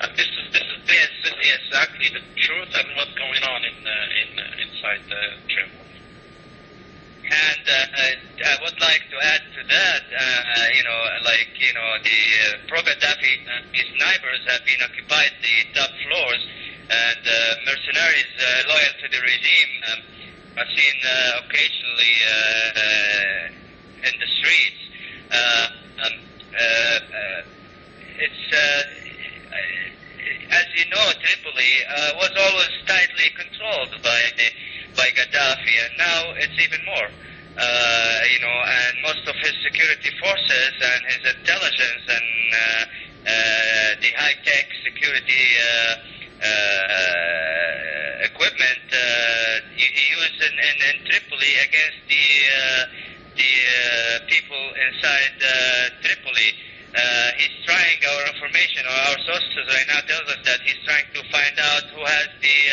And this is exactly the truth and what's going on inside Tripoli. And I would like to add to that, the pro-Gaddafi snipers have been occupied the top floors, and mercenaries loyal to the regime are seen occasionally in the streets. As you know, Tripoli was always tightly controlled by Gaddafi, and now it's even more. And most of his security forces and his intelligence and the high-tech security equipment he used in Tripoli against the people inside Tripoli. He's trying, our information, or our sources right now tells us that he's trying to find out who has the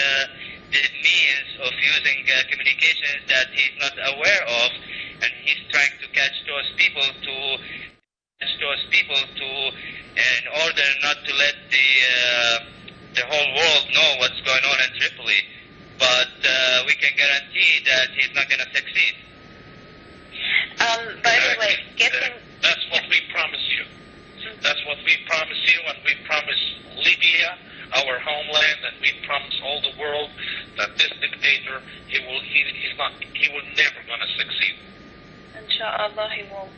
means of using communications that he's not aware of, and he's trying to catch those people in order not to let the whole world know what's going on in Tripoli. But we can guarantee that he's not going to succeed. By the way, that's what we promise you. That's what we promise you, and we promise Libya, our homeland, and we promise all the world that this dictator, he will never gonna succeed. Inshallah, he won't.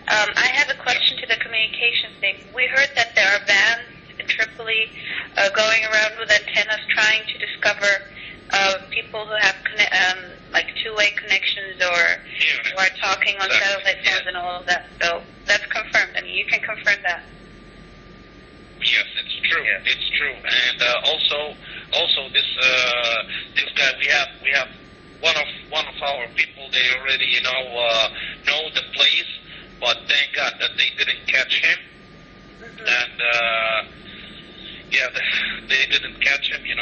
I have a question to the communications thing. We heard that there are vans in Tripoli going around with antennas trying to discover people who have like two-way connections or who are talking on satellite phones and all of that. So that's confirmed. I mean, you can confirm that. Yes, it's true. Yes. It's true. And also this guy, we have one of our people. They already know the place, but thank God that they didn't catch him. Mm-hmm. And they didn't catch him. We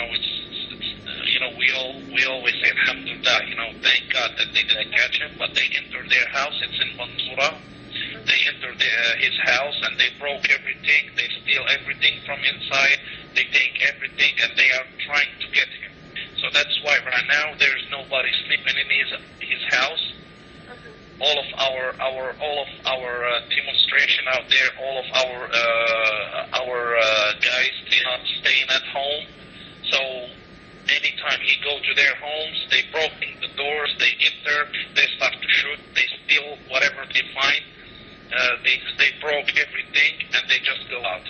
always say alhamdulillah. Thank God that they didn't catch him. But they entered their house. It's in Mansoura. They entered his house and they broke everything. They steal everything from inside. They take everything and they are trying to get him. So that's why right now there's nobody sleeping in his house. All of our demonstration out there, all of our guys, they're not staying at home. So anytime he go to their homes, they broke in the doors, they enter, they start to shoot, they steal whatever they find. They broke everything and they just go out.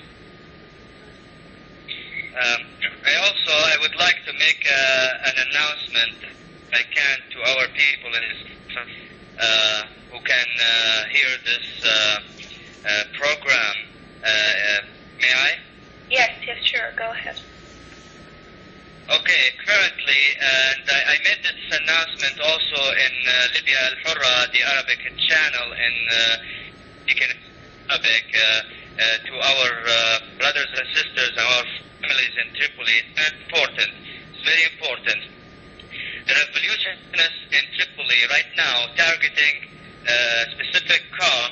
I would like to make an announcement, if I can, to our people who can hear this program. May I? Yes, sure. Go ahead. Okay, currently, and I made this announcement also in Libya Alhurra, the Arabic channel in Arabic, to our brothers and sisters, our families in Tripoli. It's important. It's very important. The revolutionists in Tripoli right now targeting a specific car.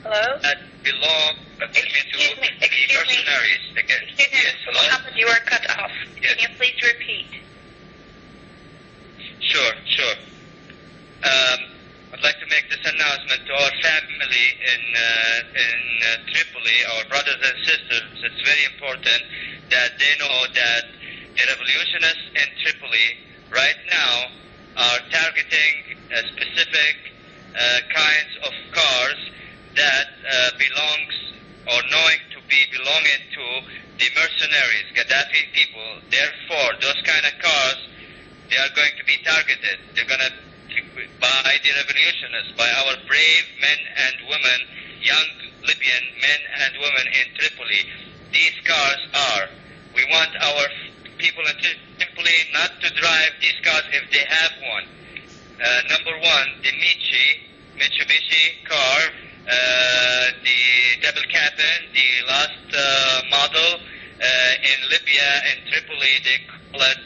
Hello? That belong to the mercenaries. Excuse me, Mr. Muhammad, you are cut off. Yes. Can you please repeat? Sure. I'd like to make this announcement to our family in Tripoli, our brothers and sisters. It's very important that they know that the revolutionists in Tripoli right now are targeting specific kinds of cars that belongs or knowing to be belonging to the mercenaries, Gaddafi people. Therefore, those kind of cars, they are going to be targeted. They're going to by the revolutionists, by our brave men and women, young Libyan men and women in Tripoli. These cars are. We want our people in Tripoli not to drive these cars if they have one. Number one, the Mitsubishi car, the double cabin, the last model in Libya, in Tripoli, they call it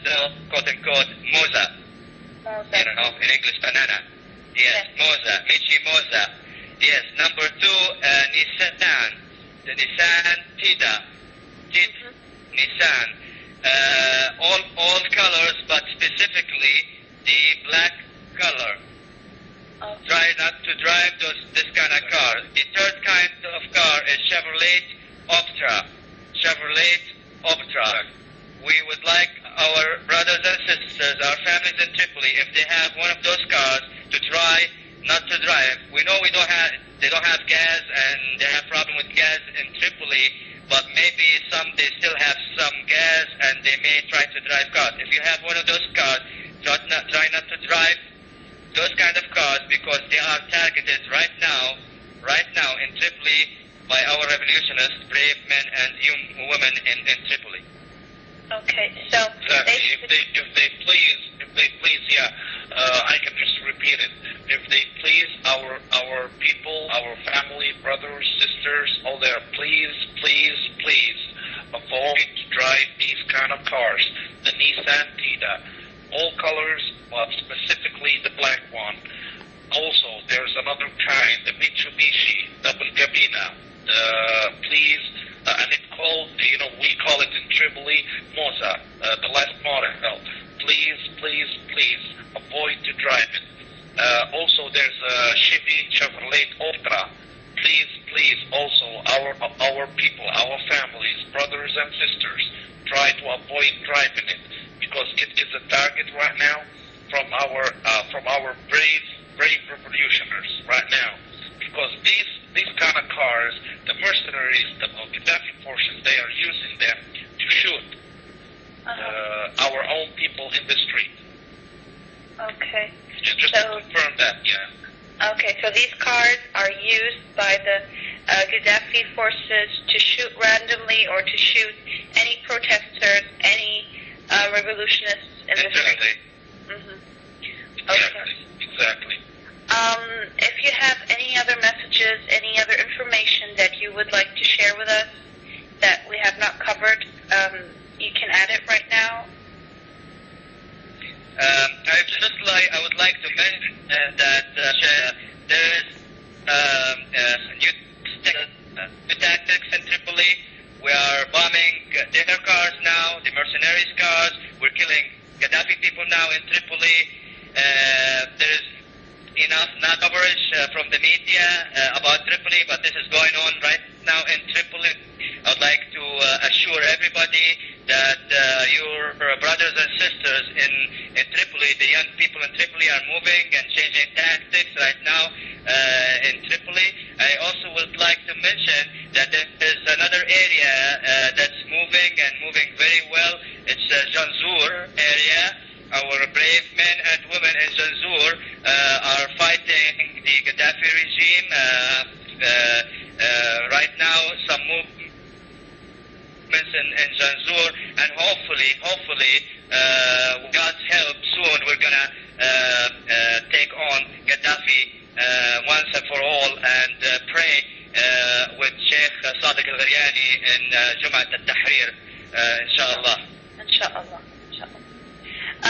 quote-unquote Moza. In English, banana. Yes, Moza, Michi Moza. Yes, number two, Nissan, the Nissan Tida, Nissan, all colors, but specifically the black color. Try not to drive this kind of car. The third kind of car is Chevrolet Optra. We would like our brothers and sisters, our families in Tripoli, if they have one of those cars, to try not to drive. We know they don't have gas, and they have problem with gas in Tripoli, but maybe they still have some gas, and they may try to drive cars. If you have one of those cars, try not to drive those kind of cars, because they are targeted right now in Tripoli by our revolutionists, brave men and young women in Tripoli. Okay, so exactly. If they please, yeah, I can just repeat it. If they please, our people, our family, brothers, sisters, all there, please avoid to drive these kind of cars. The Nissan Tida, all colors, but specifically the black one. Also, there's another kind, the Mitsubishi double cabina. Please, and it's called, we call it in Tripoli, Moza, the last model. Please, avoid to drive it. Also, there's Chevrolet Optra. Please, also, our people, our families, brothers and sisters, try to avoid driving it, because it is a target right now from our brave revolutionaries right now. Because these kind of cars, the mercenaries, the Gaddafi forces, they are using them to shoot our own people in the street. Okay. Just to confirm that, yeah. Okay, so these cars are used by the Gaddafi forces to shoot randomly or to shoot any protesters, any revolutionists in the street. Exactly. If you have any other messages, any other information that you would like to share with us that we have not covered, you can add it right now. I would like to mention that there is new tactics in Tripoli. We are bombing their cars now, the mercenaries' cars. We're killing Gaddafi people now in Tripoli. There is enough coverage from the media about Tripoli, but this is going on right now in Tripoli. I would like to assure everybody that your brothers and sisters in Tripoli, the young people in Tripoli, are moving and changing tactics right now in Tripoli. I also would like to mention that there is another area that's moving and moving very well. It's Janzour area. Our brave men and women in Janzour are fighting the Gaddafi regime. Right now, some movements in Janzour, and hopefully, with God's help, soon we're gonna take on Gaddafi once and for all, and pray with Sheikh Sadiq al-Gharyani in Jum'at al-Tahrir, inshallah. Inshallah. I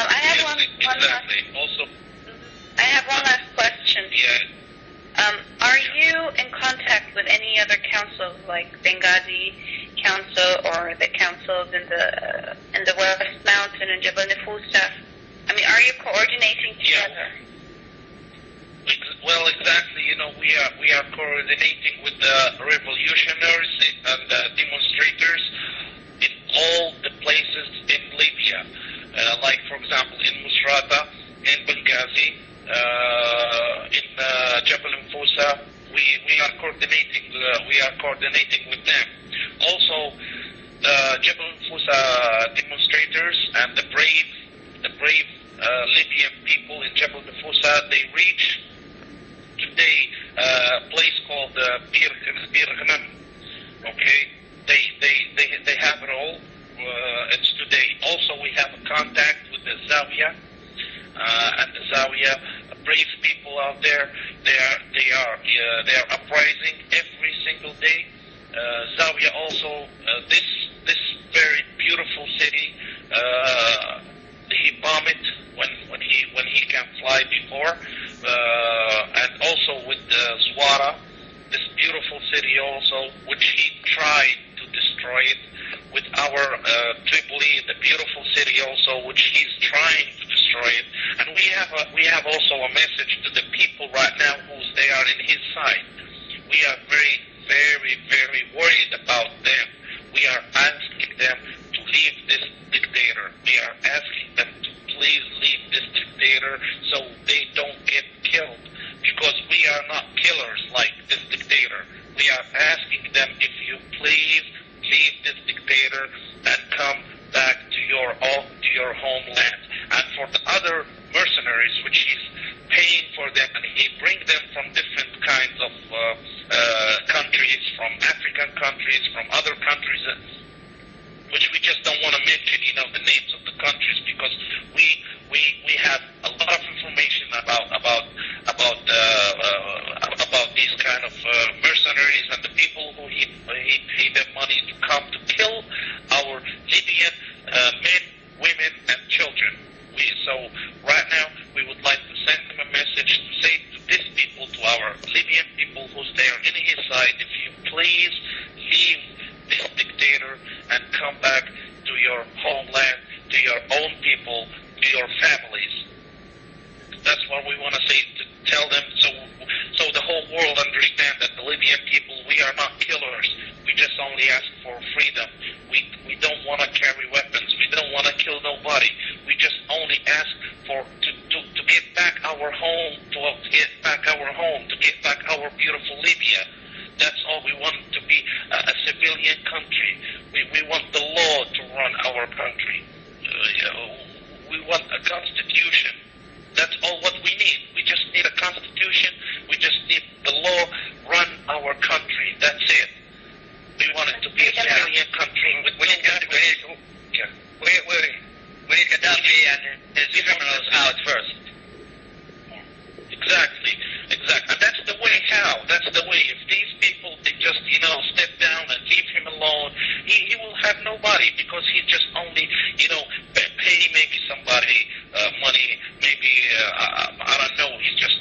have one last question. Yeah. Are you in contact with any other councils, like Benghazi Council or the councils in the West Mountain and Jabal Nafousa? I mean, are you coordinating together? Yeah. Well, exactly. We are coordinating with the revolutionaries and the demonstrators in all the places in Libya. Like, for example, in Musrata, in Benghazi, in Jabal Nafousa, we are coordinating with them. Also, the Jabal Nafousa demonstrators and the brave Libyan people in Jabal Nafousa, they reached today a place called Bir Ghanam. Okay, they have it all. It's today. Also, we have a contact with the Zawiya, and the Zawiya, brave people out there. They are uprising every single day. Zawiya also, this very beautiful city. He bombed it when he can fly before, and also with the Zwara, this beautiful city also, which he tried to destroy it, with our Tripoli, the beautiful city also, which he's trying to destroy it. And we have also a message to the people right now who's they are in his side. We are very, very, very worried about them. We are asking them to leave this dictator. We are asking them to please leave this dictator so they don't get killed, because we are not killers like this dictator. We are asking them, if you please leave this dictator and come back to your homeland. And for the other mercenaries, which he's paying for them, and he brings them from different kinds of countries, from African countries, from other countries, which we just don't want to mention, the names of the countries, because we have a lot of information about these kind of mercenaries and the people who he paid them money to come to kill our Libyan men, women, and children. So right now we would like to send him a message to say to these people, to our Libyan people who's there in his side, if you please leave this dictator and come back to your homeland, to your own people, to your families. That's what we want to say, to tell them, so the whole world understand that the Libyan people, we are not killers. We just only ask for freedom. We don't want to carry weapons. We don't want to kill nobody. We just only ask to get back our home, to get back our beautiful Libya. That's all. We want to be a civilian country. We want the law to run our country. We want a constitution. That's all what we need. We just need a constitution. We just need the law run our country. That's it. We want it to be a civilian country. We need Gaddafi and his criminals out first. Exactly. And that's the way how. That's the way. If these people, they just, step down and leave him alone, he will have nobody, because he just only, pay maybe somebody money, maybe, I don't know, he's just,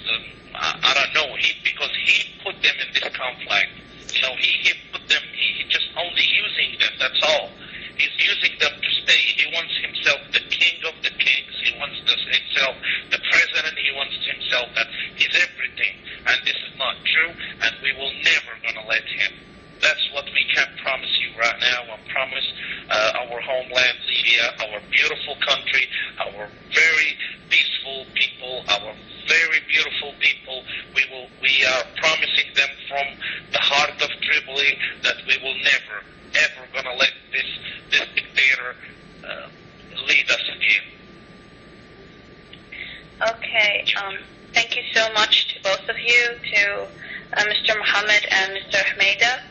I don't know, because he put them in this conflict. He put them, he just only using them, that's all. He's using them to stay. He wants himself the king of the kings. He wants himself the president. He wants himself that he's everything. And this is not true, and we will never going to let him. That's what we can promise you right now. I promise our homeland, Libya, our beautiful country, our very peaceful people, our very beautiful people. We are promising them from the heart of Tripoli that we will never, ever going to let this dictator lead us again. Okay. Thank you so much to both of you, to Mr. Mohammed and Mr. Ahmeda.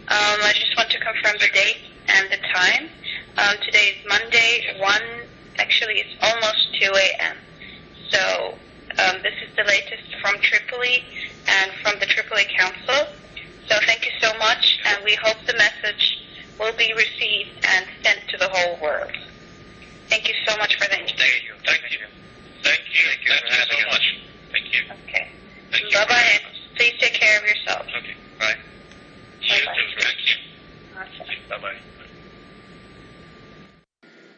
I just want to confirm the date and the time. Today is Monday, actually it's almost 2 a.m. So this is the latest from Tripoli and from the Tripoli Council. So thank you so much, and we hope the message will be received and sent to the whole world. Thank you so much for the interview.